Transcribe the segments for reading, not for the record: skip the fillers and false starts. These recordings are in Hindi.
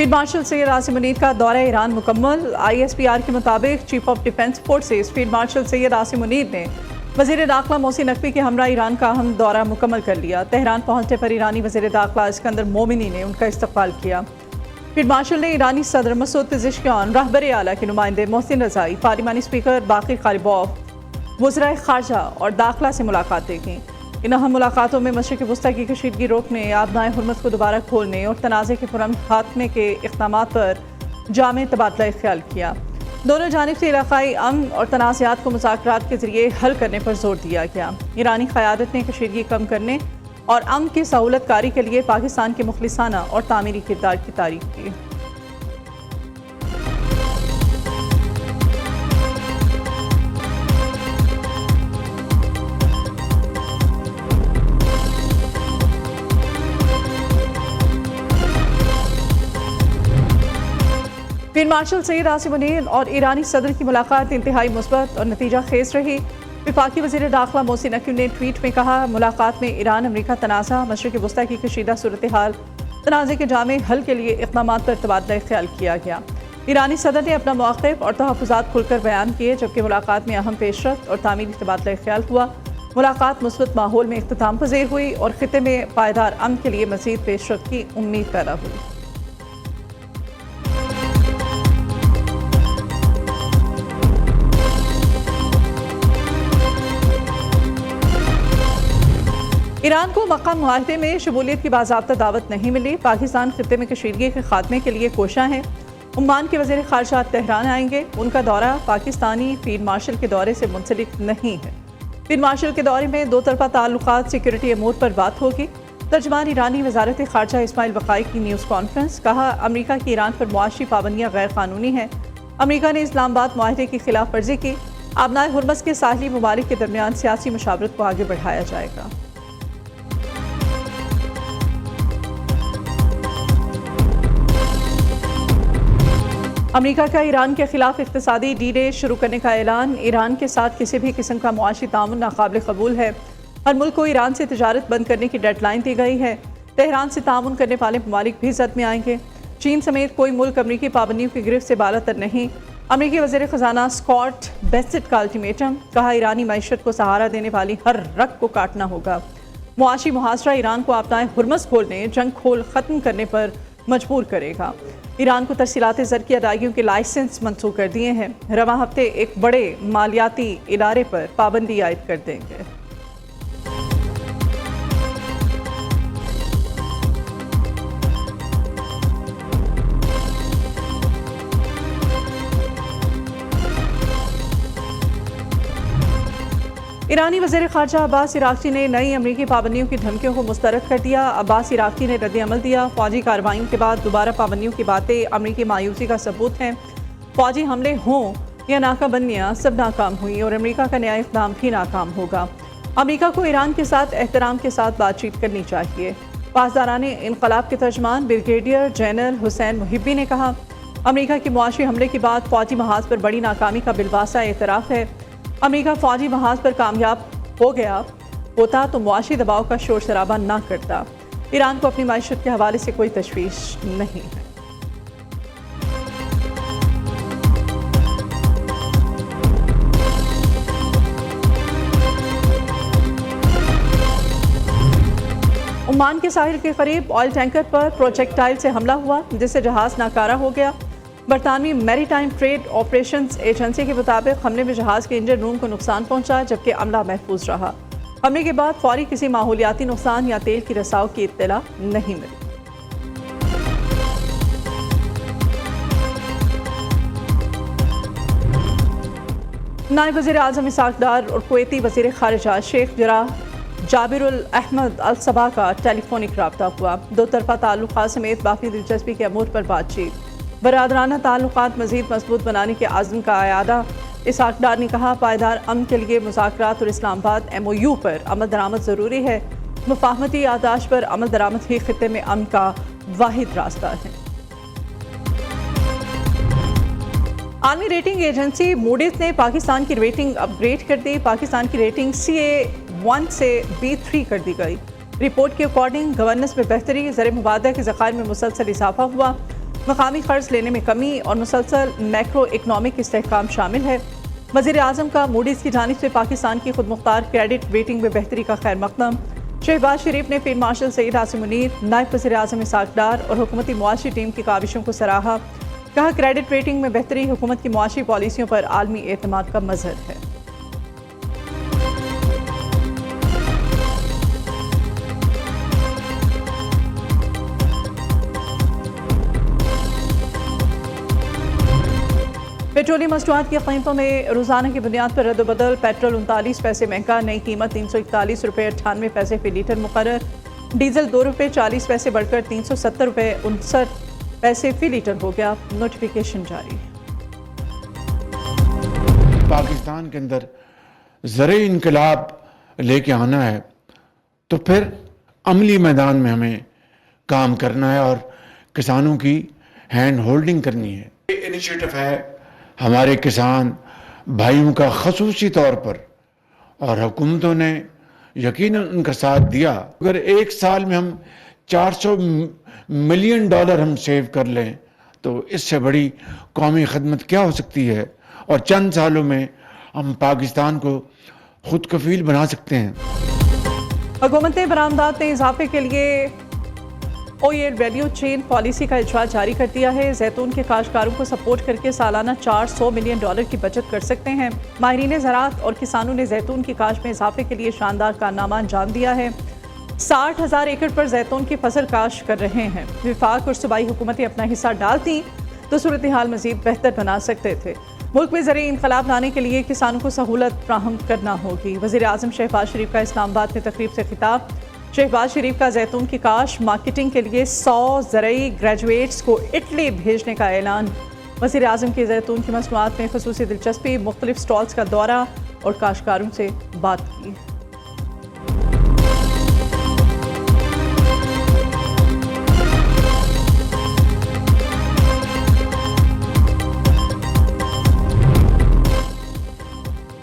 फील्ड मार्शल सैयद आसिम मुनीर का दौरा ईरान मुकम्मल। ISPR के मुताबिक chief of defence forces field marshal Syed Asim Munir ने वज़ीर दाखिला मोहसिन नकवी के हमरा ईरान का अहम दौरा मुकम्मल कर लिया। तेहरान पहुंचने पर ईरानी वज़ीर दाखिला इस्कंदर मोमिनी ने उनका इस्तकबाल किया। फील्ड मार्शल ने ईरानी सदर मसूद पेज़ेश्कियान, रहबर आला के नुमाइंदे मोहसिन रज़ाई, पार्लिमानी स्पीकर बाक़िर कालिबॉफ, वज़राए ख़ारजा और दाखिला से मुलाकातें की। इन अहम मुलाकातों में मशरिक़ वस्ता की कशीदगी रोकने, आबनाए हुर्मत को दोबारा खोलने और तनाज़े के पुरअमन खात्मे के इक़दामात पर जामे तबादला ख्याल किया। दोनों जानिब से इलाक़ाई अमन और तनाज़ात को मुज़ाकरात के ज़रिए हल करने पर जोर दिया गया। ईरानी क़यादत ने कशीदगी कम करने और अमन की सहूलत कारी के लिए पाकिस्तान के मुखलिसाना और तामीरी किरदार की तारीफ़ की। फील्ड मार्शल सैयद आसिम मुनीर और ईरानी सदर की मुलाकात इंतहाई मुस्बत और नतीजा खेज रही। वफाकी वज़ीर दाखिला मोहसिन नकवी ने ट्वीट में कहा, मुलाकात में ईरान अमरीका तनाज़ा, मशरिक़ वस्ता की कशीदा सूरत हाल, तनाज़े के जामे हल के लिए इक़दामात पर तबादला ख्याल किया गया। ईरानी सदर ने अपना मौक़िफ़ और तहफ़्फ़ुज़ात खुलकर बयान किए, जबकि मुलाकात में अहम पेशरफ़्त और तामीरी तबादला ख्याल हुआ। मुलाकात मुस्बत माहौल में इख्तिताम पज़ीर हुई और ख़ित्ते में पायदार अमन के लिए मज़ीद पेशरफ़्त की उम्मीद पैदा हुई। ईरान को मक्का मुआहदे में शमूलियत की बाज़ाब्ता दावत नहीं मिली। पाकिस्तान खित्ते में कशीदगी के खात्मे के लिए कोशां है। ओमान के वज़ीर ख़ारजा तेहरान आएंगे। उनका दौरा पाकिस्तानी फील्ड मार्शल के दौरे से मुंसलिक नहीं है। फील्ड मार्शल के दौरे में दो तरफ़ा ताल्लुकात, सिक्योरिटी अमूर पर बात होगी। तर्जमान ईरानी वज़ारत ख़ारजा इस्माइल बक़ाई की न्यूज़ कॉन्फ्रेंस, कहा अमरीका की ईरान पर मुआशी पाबंदियाँ गैर कानूनी हैं। अमरीका ने इस्लामाबाद मुआहदे की खिलाफ वर्जी की। आबनाए हुर्मस के साहिली ममालिक के दरमियान सियासी मुशावरत को आगे बढ़ाया जाएगा। अमरीका का ईरान के खिलाफ इक़्तिसादी डी-डे शुरू करने का ऐलान। ईरान के साथ किसी भी किस्म का मुआशी तामुन नाकाबिल कबूल है। हर मुल्क को ईरान से तिजारत बंद करने की डेडलाइन दी गई है। तेहरान से तामुन करने वाले ममालिक भी जद में आएंगे। चीन समेत कोई मुल्क अमरीकी पाबंदियों की गिरफ्त से बालातर नहीं। अमरीकी वज़ीर ख़जाना स्कॉट बेसेट का अल्टीमेटम, कहा ईरानी मईशत को सहारा देने वाली हर रग को काटना होगा। मुआशी मुहासरा ईरान को अपनाए हुर्मस खोलने, जंग खोल ख़त्म करने पर मजबूर करेगा। ईरान को तरसीलात ज़र की अदायगियों के लाइसेंस मंसूख कर दिए हैं। रवां हफ्ते एक बड़े मालियाती इदारे पर पाबंदी आयद कर देंगे। ईरानी वज़ीर ख़ारजा अब्बास इराक़ची ने नई अमरीकी पाबंदियों की धमकियों को मुस्तरद कर दिया। अब्बास इराक़ची ने रद्द अमल दिया। फ़ौजी कार्रवाइयों के बाद दोबारा पाबंदियों की बातें अमरीकी मायूसी का सबूत हैं। फ़ौजी हमले हों या नाकाबंदियाँ सब नाकाम हुई और अमरीका का नया इक़दाम भी नाकाम होगा। अमरीका को ईरान के साथ एहतराम के साथ बातचीत करनी चाहिए। पासदाराने इनक़लाब के तर्जमान ब्रिगेडियर जनरल हुसैन मुहिब्बी ने कहा, अमरीका के मुआशी हमले के बाद फ़ौजी महाज पर बड़ी नाकामी का बिलवासा एतराफ़ है। अमरीका फ़ौजी महाज पर कामयाब हो गया होता तो मुआशी दबाव का शोर शराबा ना करता। ईरान को अपनी मायशत के हवाले से कोई तशवीश नहीं है। ओमान के साहिल के करीब ऑयल टैंकर पर प्रोजेक्टाइल से हमला हुआ, जिससे जहाज़ नाकारा हो गया। बरतानवी मैरीटाइम ट्रेड ऑपरेशंस एजेंसी के मुताबिक हमले में जहाज़ के इंजन रूम को नुकसान पहुंचा, जबकि अमला महफूज रहा। हमले के बाद फौरी किसी माहौलियाती नुकसान या तेल की रसाव की इत्तला नहीं मिली। नायब वज़ीर आज़म इसाक डार और कुवैती वज़ीर ख़ारिजा शेख जराह जाबिरुल अहमद अल सबा का टेलीफोनिक रब्ता हुआ। दो तरफ़ा ताल्लुक़ात समेत बाकी दिलचस्पी के अमूर पर बातचीत। बरादराना ताल्लुक़ात मज़ीद मजबूत बनाने के आज़म का आयादा। इसाक डार ने कहा, पायदार अमन के लिए मुज़ाकरात और इस्लामाबाद MOU पर अमल दरामद ज़रूरी है। मुफ़ाहमती यादाश्त पर अमल दरामद ही खित्ते में अमन का वाहिद रास्ता है। आलमी रेटिंग एजेंसी मूडीज़ ने पाकिस्तान की रेटिंग अपग्रेड कर दी। पाकिस्तान की रेटिंग CA1 से B3 कर दी गई। रिपोर्ट के अकॉर्डिंग गवर्नेंस में बेहतरी, ज़र मुबादला के ज़खायर में मुसलसल इजाफा हुआ। मकामी कर्ज लेने में कमी और मुसलसल मैक्रो इकनॉमिक इस्तेहकाम शामिल है। वज़ीर आज़म का मूडीज़ की जानिब से पाकिस्तान की खुद मुख्तार क्रेडिट रेटिंग में बेहतरी का खैर मकदम। शहबाज शरीफ ने फील्ड मार्शल सईद आसिम मुनीर, नायब वज़ीर आज़म इसाक डार और हुकूमती मुआशी टीम की काविशों को सराहा। कहा क्रेडिट रेटिंग में बेहतरी हुकूमत की मुआशी पॉलिसियों पर आलमी एतमाद का मज़हर है। पेट्रोलियम मसनूआत की कीमतों में रोजाना की बुनियाद पर रद्दबदल। पेट्रोल 39 पैसे महंगा, नई कीमत 341 रुपये 98 पैसे फी लीटर मुकर्रर। डीजल 2 रुपये 40 पैसे बढ़कर 370 रुपये 59 पैसे फी लीटर हो गया। नोटिफिकेशन जारी। पाकिस्तान के अंदर ज़रे इनकलाब लेके आना है तो फिर अमली मैदान में हमें काम करना है और किसानों की हैंड होल्डिंग करनी है। ये इनिशिएटिव है हमारे किसान भाइयों का खसूसी तौर पर, और हुकूमतों ने यकीनन उनका साथ दिया। अगर एक साल में हम 400 मिलियन डॉलर हम सेव कर लें तो इससे बड़ी कौमी खदमत क्या हो सकती है, और चंद सालों में हम पाकिस्तान को खुद कफील बना सकते हैं। हुकूमत ने बरामदात में इजाफे के लिए ओएल वैल्यू चेन पॉलिसी का इजरा जारी कर दिया है। जैतून के काश्तकारों को सपोर्ट करके सालाना 400 मिलियन डॉलर की बचत कर सकते हैं। माहिरीन ज़राअत और किसानों ने जैतून की काश्त में इजाफे के लिए शानदार कारनामा अंजाम दिया है। 60,000 एकड़ पर जैतून की फसल काश्त कर रहे हैं। विफाक और सूबाई हुकूमतें अपना हिस्सा डालती तो सूरत हाल मजीद बेहतर बना सकते थे। मुल्क में ज़रिए इनकलाब लाने के लिए किसानों को सहूलत फ्राहम करना होगी। वज़ीर आज़म शहबाज शरीफ का इस्लामाबाद में तकरीब से खिताब। शहबाज शरीफ का जैतून की काश्त मार्केटिंग के लिए 100 ज़रई ग्रेजुएट्स को इटली भेजने का ऐलान। वज़ीर आज़म की जैतून की मसनूआत में ख़ुसूसी दिलचस्पी, मुख्तलिफ स्टॉल्स का दौरा और काश्तकारों से बात की।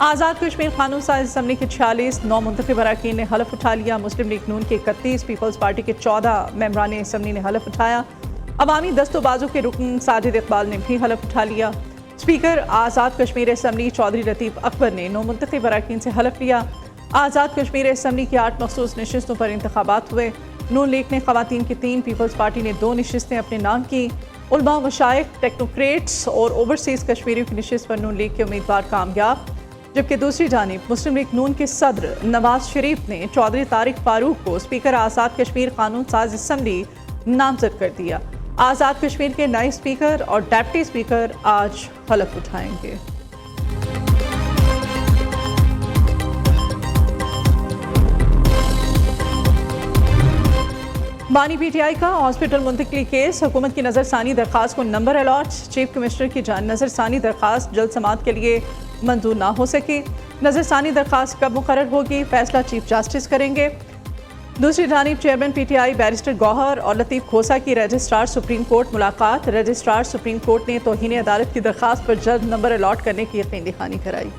आज़ाद कश्मीर कानून साज असम्बली के 46 नौ मुंतखब अरकान ने हलफ उठा लिया। मुस्लिम लीग नून के 31, पीपल्स पार्टी के 14 मेंबरान असम्बली ने हलफ उठाया। अवामी दस्तोबाजों के रुकन साजिद इकबाल ने भी हलफ उठा लिया। स्पीकर आज़ाद कश्मीर असम्बली चौधरी लतीफ़ अकबर ने नौ मुंतखब अरकान से हलफ लिया। आज़ाद कश्मीर असम्बली की 8 मखसूस नशिस्तों पर इंतखाबात हुए। नून लीग ने ख़वातीन की 3, पीपल्स पार्टी ने 2 नशिस्तें अपने नाम की। उलमा, मशाइख, टेक्नोक्रेट्स और ओवरसीज़ कश्मीरियों की नशिस्त पर नून लीग के उम्मीदवार कामयाब। जबकि दूसरी जानिब मुस्लिम लीग नून के सदर नवाज शरीफ ने चौधरी तारिक फारूक को स्पीकर आज़ाद कश्मीर कानून साज असम्बली नामजद कर दिया। आज़ाद कश्मीर के नए स्पीकर और डेप्टी स्पीकर आज हलफ उठाएंगे। बानी पीटीआई का हॉस्पिटल मुंतकली केस, हुकूमत की नज़रसानी दरख्वास्त को नंबर अलॉट। चीफ कमिश्नर की नज़रसानी दरख्वास्त जल्द समाअत के लिए मंजूर ना हो सकी। नज़रसानी दरख्वास्त कब मुकर्रर होगी, फैसला चीफ जस्टिस करेंगे। दूसरी जानिब चेयरमैन पीटीआई बैरिस्टर गौहर और लतीफ़ खोसा की रजिस्ट्रार सुप्रीम कोर्ट मुलाकात। रजिस्ट्रार सुप्रीम कोर्ट ने तौहीन अदालत की दरख्वास्त पर जल्द नंबर अलॉट करने की यकीन दहानी कराई।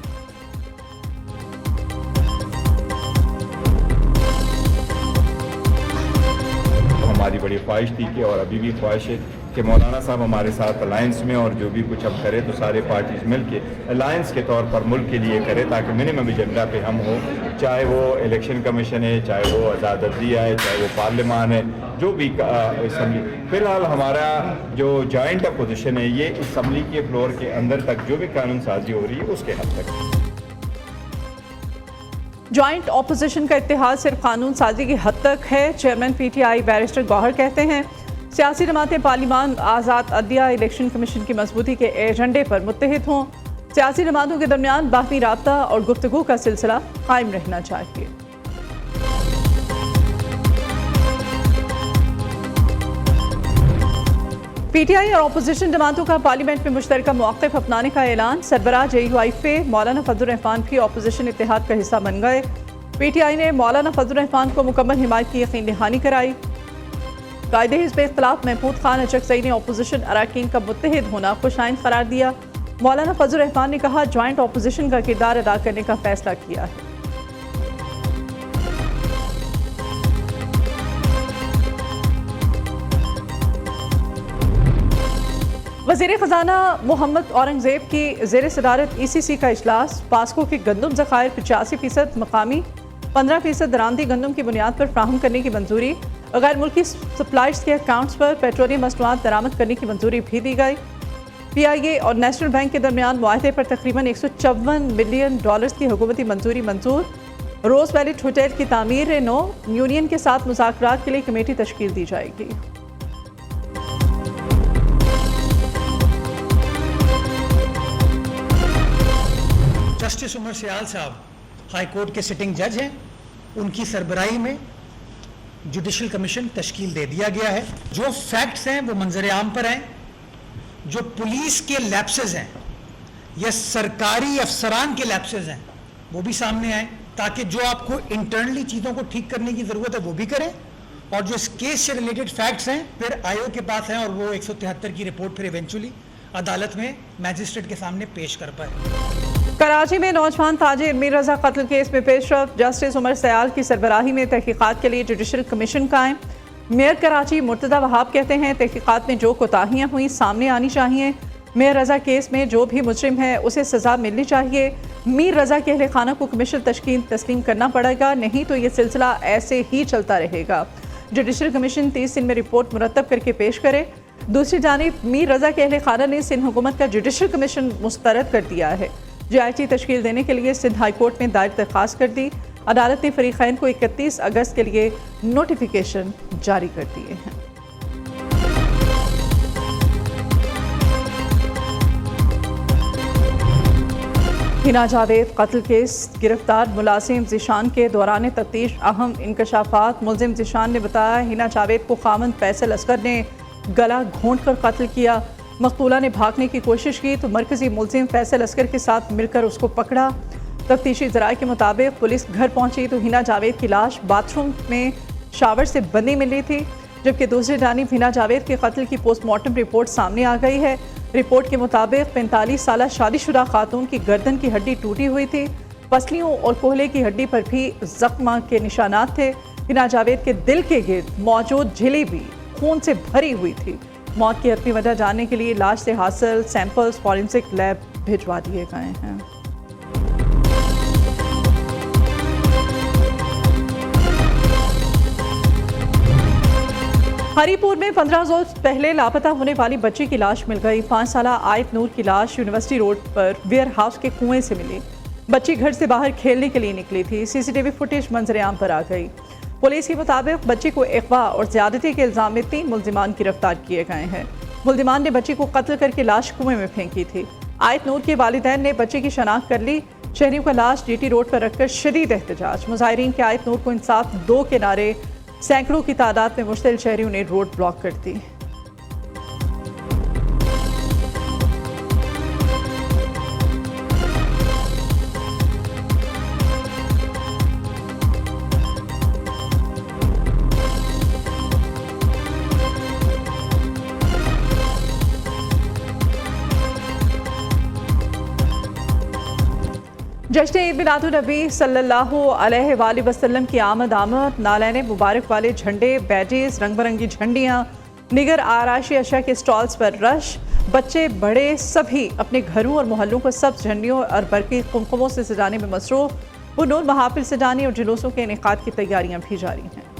हमारी बड़ी ख्वाहिश थी कि, और अभी भी ख्वाहिश है कि मौलाना साहब हमारे साथ अलायंस में, और जो भी कुछ अब करें तो सारे पार्टीज मिल के अलायंस के तौर पर मुल्क के लिए करें, ताकि मिनिमम एजेंडा पे हम हो, चाहे वो इलेक्शन कमीशन है, चाहे वो आज़ाद अदलिया है, चाहे वो पार्लियामान है, जो भी असम्बली। फ़िलहाल हमारा जो जॉइंट अपोजिशन है ये असम्बली के फ्लोर के अंदर तक जो भी कानून साजी हो रही है उसके हद तक। जॉइंट ऑपोजिशन का इत्तेहाद सिर्फ कानून साजी की हद तक है। चेयरमैन पीटीआई बैरिस्टर गौहर कहते हैं सियासी जमातें पार्लियामान, आज़ाद अदलिया, इलेक्शन कमीशन की मजबूती के एजेंडे पर मुत्तहिद हों। सियासी जमातों के दरमियान बाहमी राब्ता और गुफ्तगू का सिलसिला कायम रहना चाहिए। पीटीआई और अपोजिशन जमातों का पार्लियामेंट में मुश्तरका मौक़िफ़ अपनाने का ऐलान। सरबराह JUIF मौलाना फजल रहमान भी अपोजिशन इत्तेहाद का हिस्सा बन गए। पीटीआई ने मौलाना फजल रहमान को मुकम्मल हिमायत की यकीन दहानी कराई। कायदे हिज़्ब इख्तिलाफ महमूद खान अचकज़ई ने अपोजिशन अरकान का मुत्तहिद होना खुशाइन करार दिया। मौलाना फजल रहमान ने कहा जॉइंट अपोजिशन का किरदार अदा करने का फैसला किया है। वज़ीर ख़जाना मोहम्मद औरंगज़ेब की ज़ेर सदारत ECC का इजलास। पास्को के गंदम ज़खायर 85% मकामी 15% दरामदी गंदम की बुनियाद पर फ्राहम करने की मंजूरी। गैर मुल्की सप्लायर्स के अकाउंट्स पर पेट्रोलियम मसनूआत दरामद करने की मंजूरी भी दी गई। PIA और नेशनल बैंक के दरमियान मुआहदे पर तकरीबन $154 मिलियन की हुकूमती मंजूरी मंजूर। रोज़ वैली होटल की तामीर नो यूनियन के साथ मुज़ाकरात के लिए कमेटी तश्कील दी जाएगी। जस्टिस उमर सियाल साहब हाई कोर्ट के सिटिंग जज हैं, उनकी सरबराही में जुडिशल कमीशन तश्कील दे दिया गया है। जो फैक्ट्स हैं वो मंजर आम पर हैं, जो पुलिस के लैप्सेस हैं या सरकारी अफसरान के लैप्सेस हैं वो भी सामने आए, ताकि जो आपको इंटरनली चीज़ों को ठीक करने की ज़रूरत है वो भी करें, और जो इस केस से रिलेटेड फैक्ट्स हैं फिर आयोग के पास हैं और वो 173 की रिपोर्ट फिर इवेंचुअली अदालत में मैजिस्ट्रेट के सामने पेश कर पाए। कराची में नौजवान ताजिर मीर रजा कत्ल केस में पेशरफ। जस्टिस उमर सयाल की सरबराही में तहकीकात के लिए जुडिशल कमीशन कायम। मेयर कराची मुर्तज़ा वहाब कहते हैं तहकीकात में जो कोताहियाँ हुई सामने आनी चाहिए। मेयर रजा केस में जो भी मुजरिम है उसे सज़ा मिलनी चाहिए। मीर रजा के अहले खाना को कमीशन तस्लीम करना पड़ेगा, नहीं तो ये सिलसिला ऐसे ही चलता रहेगा। जुडिशल कमीशन 30 दिन में रिपोर्ट मुरतब करके पेश करे। दूसरी जानिब मीर रजा के अहले खाना ने सिंध हुकूमत का जुडिशल कमीशन मुस्तरद कर दिया है। JIT तश्कील देने के लिए सिंध हाई कोर्ट में दायर दरख्वास्त कर दी। अदालत ने फरीक़ैन को 31 अगस्त के लिए नोटिफिकेशन जारी कर दिए हैं। हिना जावेद कत्ल केस गिरफ्तार मुलाजिम ज़ीशान के दौरान तफ्तीश अहम इंकशाफात। मुलजिम ज़ीशान ने बताया हिना जावेद को खामन फैसल असगर ने गला घोंट कर कत्ल किया। मकतूला ने भागने की कोशिश की तो मरकजी मुलजिम फैसल असगर के साथ मिलकर उसको पकड़ा। तफ्तीशी ज़राए के मुताबिक पुलिस घर पहुंची तो हिना जावेद की लाश बाथरूम में शावर से बंधी मिली थी, जबकि दूसरी जानिब हिना जावेद के कत्ल की पोस्टमार्टम रिपोर्ट सामने आ गई है। रिपोर्ट के मुताबिक 45 साल शादीशुदा खातून की गर्दन की हड्डी टूटी हुई थी। पसलियों और कोहले की हड्डी पर भी जख्म के निशानात थे। हिना जावेद के दिल के गिर्द मौजूद झिल्ली भी खून से भरी हुई थी। मौत की अपनी वजह जानने के लिए लाश से हासिल सैंपल्स फॉरेंसिक लैब भिजवा दिए गए हैं। हरीपुर में 15 रोज पहले लापता होने वाली बच्ची की लाश मिल गई। 5 साल आयत नूर की लाश यूनिवर्सिटी रोड पर वेयर हाउस के कुएं से मिली। बच्ची घर से बाहर खेलने के लिए निकली थी। CCTV फुटेज मंजर आम पर आ गई। पुलिस के मुताबिक बच्ची को अगवा और ज्यादती के इल्जाम में 3 मुल्जिमान गिरफ्तार किए गए हैं। मुल्जिमान ने बच्ची को कत्ल करके लाश कुएं में फेंकी थी। आयत नूर के वालिदैन ने बच्ची की शनाख्त कर ली। शहरियों का लाश GT रोड पर रखकर शदीद एहतजाज। मुजाहिरीन के आयत नूर को इंसाफ दो के नारे। सैकड़ों की तादाद में मुश्तिल शहरियों ने रोड ब्लॉक कर दी। जश्न ईद मिलादुन्नबी सल्लल्लाहु अलैहि वसल्लम की आमद नालैन मुबारक वाले झंडे, बैजेस, रंग बिरंगी झंडियाँ, निगर आराशी अशा के स्टॉल्स पर रश। बच्चे बड़े सभी अपने घरों और मोहल्लों को सब्ज झंडियों और बरकी कुमकुमों से सजाने में मसरूफ। बुनूर महाफिल सजाने और जुलूसों के इनेकाद की तैयारियाँ भी जारी हैं।